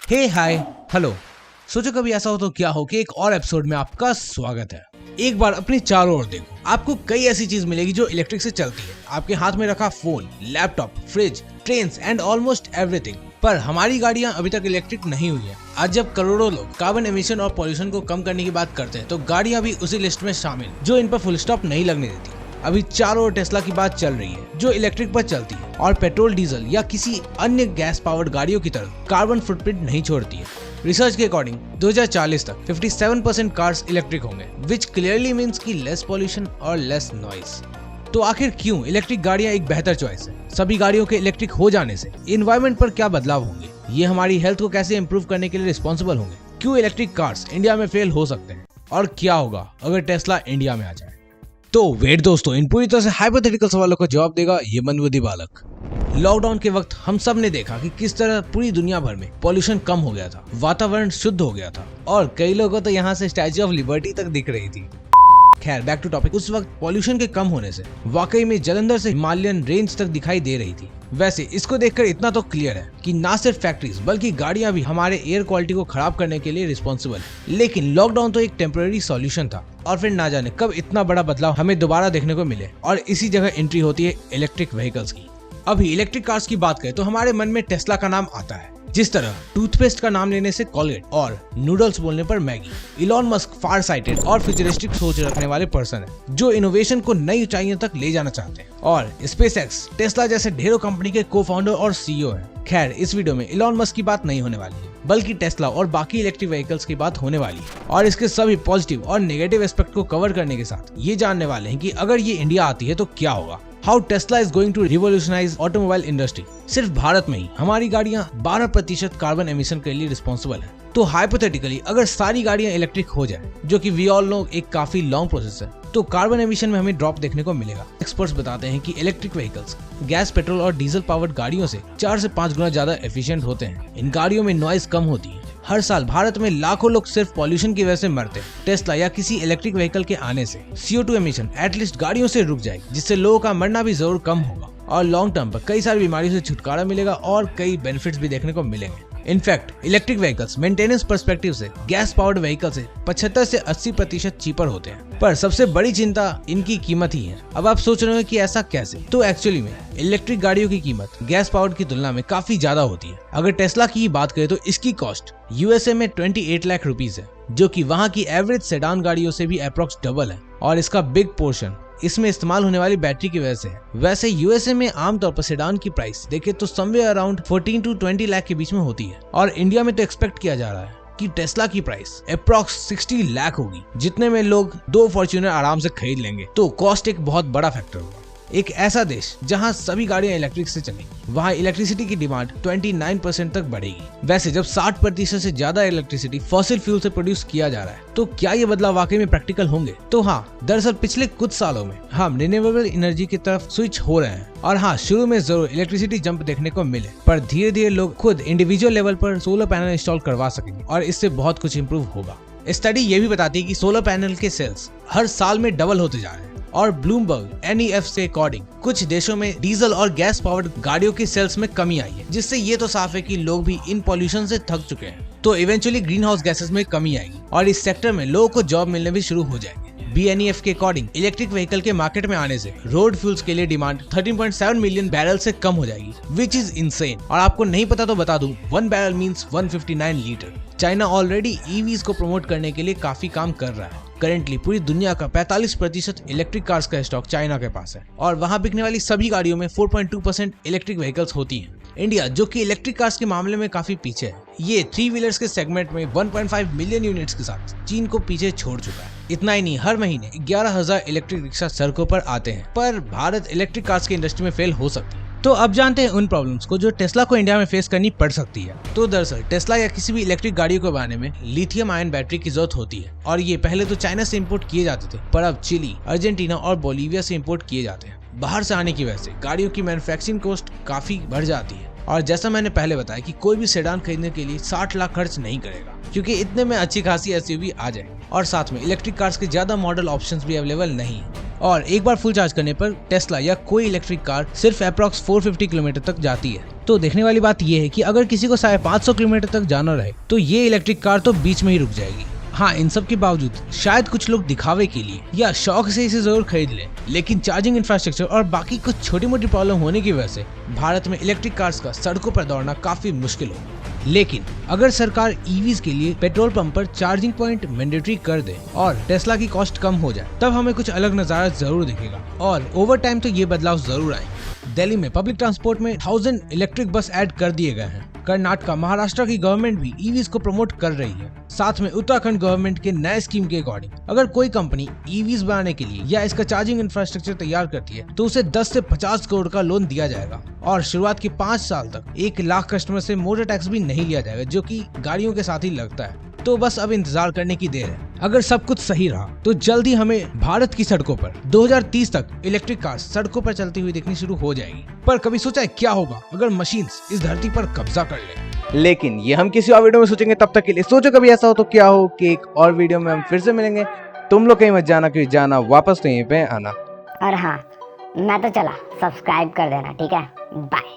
हे hi hello. सोचो कभी ऐसा हो तो क्या हो कि एक और एपिसोड में आपका स्वागत है। एक बार अपने चारों ओर देखो, आपको कई ऐसी चीज मिलेगी जो इलेक्ट्रिक से चलती है। आपके हाथ में रखा phone, laptop, fridge, trains and almost everything. पर हमारी गाड़ियां अभी तक इलेक्ट्रिक नहीं हुई है। आज जब करोड़ों लोग कार्बन एमिशन और पॉल्यूशन को कम करने की बात करते हैं तो गाड़ियां भी उसी लिस्ट में शामिल जो इन पर फुल स्टॉप नहीं लगने देती। अभी चारों ओर टेस्ला की बात चल रही है जो इलेक्ट्रिक पर चलती है और पेट्रोल, डीजल या किसी अन्य गैस पावर्ड गाड़ियों की तरह कार्बन फुटप्रिंट नहीं छोड़ती है। रिसर्च के अकॉर्डिंग 2040 तक 57% कार्स इलेक्ट्रिक होंगे, विच क्लियरली मीन्स की लेस पॉल्यूशन और लेस नॉइस। तो आखिर क्यों इलेक्ट्रिक गाड़ियां एक बेहतर चॉइस है? सभी गाड़ियों के इलेक्ट्रिक हो जाने से एनवायरनमेंट पर क्या बदलाव होंगे? ये हमारी हेल्थ को कैसे इम्प्रूव करने के लिए रिस्पॉन्सिबल होंगे? क्यों इलेक्ट्रिक कार्स इंडिया में फेल हो सकते हैं? और क्या होगा अगर टेस्ला इंडिया में आ जाए? तो वेट दोस्तों, इन पूरी तरह से हाइपोथेटिकल सवालों का जवाब देगा ये मंदबुद्धि बालक। लॉकडाउन के वक्त हम सब ने देखा कि किस तरह पूरी दुनिया भर में पॉल्यूशन कम हो गया था, वातावरण शुद्ध हो गया था और कई लोगों तो यहाँ से स्टैच्यू ऑफ लिबर्टी तक दिख रही थी। खैर, बैक टू टॉपिक। उस वक्त पॉल्यूशन के कम होने से वाकई में जलंधर से हिमालयन रेंज तक दिखाई दे रही थी। वैसे इसको देखकर इतना तो क्लियर है कि ना सिर्फ फैक्ट्रीज बल्कि गाड़ियां भी हमारे एयर क्वालिटी को खराब करने के लिए रिस्पॉन्सिबल है। लेकिन लॉकडाउन तो एक टेम्पररी सॉल्यूशन था और फिर ना जाने कब इतना बड़ा बदलाव हमें दोबारा देखने को मिले और इसी जगह एंट्री होती है इलेक्ट्रिक व्हीकल्स की। अभी इलेक्ट्रिक कार्स की बात करें तो हमारे मन में टेस्ला का नाम आता है। जिस तरह टूथपेस्ट का नाम लेने से कोलगेट और नूडल्स बोलने पर मैगी। इलॉन मस्क फार साइटेड और फ्यूचरिस्टिक सोच रखने वाले पर्सन है जो इनोवेशन को नई ऊंचाइयों तक ले जाना चाहते हैं। और स्पेसएक्स, टेस्ला जैसे ढेरों कंपनी के को फाउंडर और सीईओ है। खैर, इस वीडियो में इलॉन मस्क की बात नहीं होने वाली है बल्कि टेस्ला और बाकी इलेक्ट्रिक व्हीकल्स की बात होने वाली है और इसके सभी पॉजिटिव और नेगेटिव एस्पेक्ट को कवर करने के साथ ये जानने वाले हैं कि अगर ये इंडिया आती है तो क्या होगा। How Tesla is going to revolutionise automobile industry. सिर्फ भारत में ही हमारी गाड़ियां 12% कार्बन एमिशन के लिए रिस्पॉन्सिबल है। तो हाइपोथेटिकली अगर सारी गाड़ियां इलेक्ट्रिक हो जाए, जो कि वी ऑल नो एक काफी लॉन्ग प्रोसेस है, तो कार्बन एमिशन में हमें ड्रॉप देखने को मिलेगा। एक्सपर्ट्स बताते हैं कि इलेक्ट्रिक व्हीकल्स गैस, पेट्रोल और डीजल पावर्ड गाड़ियों से 4 से 5 गुना ज्यादा एफिशिएंट होते हैं। इन गाड़ियों में नॉइज कम होती है। हर साल भारत में लाखों लोग सिर्फ पॉल्यूशन की वजह से मरते हैं। टेस्ला या किसी इलेक्ट्रिक व्हीकल के आने से CO2 एमिशन एटलीस्ट गाड़ियों से रुक जाएगी, जिससे लोगों का मरना भी जरूर कम होगा और लॉन्ग टर्म पर कई सारी बीमारियों से छुटकारा मिलेगा और कई बेनिफिट्स भी देखने को मिलेंगे। In fact electric vehicles maintenance perspective से गैस पावर्ड व्हीकल से 75 से 80% चीपर होते हैं। पर सबसे बड़ी चिंता इनकी कीमत ही है। अब आप सोच रहे हो कि ऐसा कैसे? तो एक्चुअली में इलेक्ट्रिक गाड़ियों की कीमत गैस पावर्ड की तुलना में काफी ज्यादा होती है। अगर टेस्ला की बात करें तो इसकी कॉस्ट USA में 28 लाख रुपीज है, जो कि वहाँ की एवरेज सेडान गाड़ियों से भी अप्रोक्स डबल है और इसका बिग पोर्शन इसमें इस्तेमाल होने वाली बैटरी की वजह से है। वैसे USA में आमतौर पर सेडान की प्राइस देखे तो समवेयर अराउंड 14 to 20 लाख के बीच में होती है और इंडिया में तो एक्सपेक्ट किया जा रहा है कि टेस्ला की प्राइस अप्रोक्स 60 लाख होगी, जितने में लोग 2 फॉर्च्यूनर आराम से खरीद लेंगे। तो कॉस्ट एक बहुत बड़ा फैक्टर होगा। एक ऐसा देश जहां सभी गाड़ियां इलेक्ट्रिक से चलेंगी, वहां इलेक्ट्रिसिटी की डिमांड 29% तक बढ़ेगी। वैसे जब 60% से ज्यादा इलेक्ट्रिसिटी फॉसिल फ्यूल से प्रोड्यूस किया जा रहा है, तो क्या ये बदलाव वाकई में प्रैक्टिकल होंगे? तो हाँ, दरअसल पिछले कुछ सालों में हम रिन्यूएबल एनर्जी की तरफ स्विच हो रहे हैं और हाँ, शुरू में जरूर इलेक्ट्रिसिटी जंप देखने को मिले, पर धीरे धीरे लोग खुद इंडिविजुअल लेवल पर सोलर पैनल इंस्टॉल करवा सकेंगे और इससे बहुत कुछ इम्प्रूव होगा। स्टडी ये भी बताती है कि सोलर पैनल के सेल्स हर साल में डबल होते जा रहे हैं और ब्लूमबर्ग NEF से अकॉर्डिंग कुछ देशों में डीजल और गैस पावर्ड गाड़ियों की सेल्स में कमी आई है, जिससे ये तो साफ है कि लोग भी इन पॉल्यूशन से थक चुके हैं। तो इवेंचुअली ग्रीन हाउस गैसेस में कमी आएगी और इस सेक्टर में लोगों को जॉब मिलने भी शुरू हो जाएंगे। BNEF के अकॉर्डिंग इलेक्ट्रिक व्हीकल के मार्केट में आने से रोड फ्यूल्स के लिए डिमांड 13.7 मिलियन बैरल से कम हो जाएगी, विच इज इंसेन। और आपको नहीं पता तो बता दूं, 1 barrel means 159 litre. China already EVs को प्रमोट करने के लिए काफी काम कर रहा है। करेंटली पूरी दुनिया का 45% इलेक्ट्रिक कार्स का स्टॉक चाइना के पास है और वहां बिकने वाली सभी गाड़ियों में 4.2% इलेक्ट्रिक व्हीकल्स होती हैं। इंडिया, जो कि इलेक्ट्रिक कार्स के मामले में काफी पीछे है, ये 3 व्हीलर्स के सेगमेंट में 1.5 मिलियन यूनिट्स के साथ चीन को पीछे छोड़ चुका है। इतना ही नहीं, हर महीने 11,000 इलेक्ट्रिक रिक्शा सड़कों पर आते हैं। पर भारत इलेक्ट्रिक कार्स की इंडस्ट्री में फेल हो सकती है। तो अब जानते हैं उन प्रॉब्लम्स को जो टेस्ला को इंडिया में फेस करनी पड़ सकती है। तो दरअसल टेस्ला या किसी भी इलेक्ट्रिक गाड़ी को बनाने में लिथियम आयन बैटरी की जरूरत होती है और ये पहले तो चाइना से इंपोर्ट किए जाते थे, पर अब चिली, अर्जेंटीना और बोलीविया से इंपोर्ट किए जाते हैं। बाहर से आने की वजह से गाड़ियों की मैन्युफैक्चरिंग कॉस्ट काफी बढ़ जाती है और जैसा मैंने पहले बताया कि कोई भी सेडान खरीदने के लिए 60 लाख खर्च नहीं करेगा, क्योंकि इतने में अच्छी खासी SUV आ जाएगी और साथ में इलेक्ट्रिक कार्स के ज्यादा मॉडल ऑप्शंस भी अवेलेबल नहीं है। और एक बार फुल चार्ज करने पर टेस्ला या कोई इलेक्ट्रिक कार सिर्फ अप्रॉक्स 450 किलोमीटर तक जाती है। तो देखने वाली बात यह है कि अगर किसी को 550 किलोमीटर तक जाना रहे तो ये इलेक्ट्रिक कार तो बीच में ही रुक जाएगी। हाँ, इन सब के बावजूद शायद कुछ लोग दिखावे के लिए या शौक से इसे जरूर खरीद लें, लेकिन चार्जिंग इंफ्रास्ट्रक्चर और बाकी कुछ छोटी मोटी प्रॉब्लम होने की वजह से भारत में इलेक्ट्रिक कार्स का सड़कों पर दौड़ना काफी मुश्किल हो। लेकिन अगर सरकार ईवीज के लिए पेट्रोल पंप पर चार्जिंग पॉइंट मैंडेटरी कर दे और टेस्ला की कॉस्ट कम हो जाए, तब हमें कुछ अलग नजारा जरूर दिखेगा और ओवर टाइम तो ये बदलाव जरूर आएंगे। दिल्ली में पब्लिक ट्रांसपोर्ट में 1000 इलेक्ट्रिक बस ऐड कर दिए गए हैं। कर्नाटक, महाराष्ट्र की गवर्नमेंट भी ईवीज को प्रमोट कर रही है। साथ में उत्तराखंड गवर्नमेंट के नए स्कीम के अकॉर्डिंग अगर कोई कंपनी ईवीज बनाने के लिए या इसका चार्जिंग इंफ्रास्ट्रक्चर तैयार करती है तो उसे 10 से 50 करोड़ का लोन दिया जाएगा और शुरुआत के 5 साल तक 1 लाख कस्टमर से मोटर टैक्स भी नहीं लिया जाएगा, जो कि गाड़ियों के साथ ही लगता है। तो बस अब इंतजार करने की देर है। अगर सब कुछ सही रहा तो जल्द ही हमें भारत की सड़कों पर 2030 तक इलेक्ट्रिक कार सड़कों पर चलती हुई दिखनी शुरू हो जाएगी। पर कभी सोचा है क्या होगा अगर मशीन्स इस धरती पर कब्जा कर ले? लेकिन ये हम किसी और वीडियो में सोचेंगे। तब तक के लिए सोचो कभी ऐसा हो तो क्या हो कि एक और वीडियो में हम फिर से मिलेंगे। तुम लोग कहीं मत जाना, क्योंकि जाना वापस तो यहीं पे आना। और हाँ, मैं तो चला, सब्सक्राइब कर देना, ठीक है? बाय।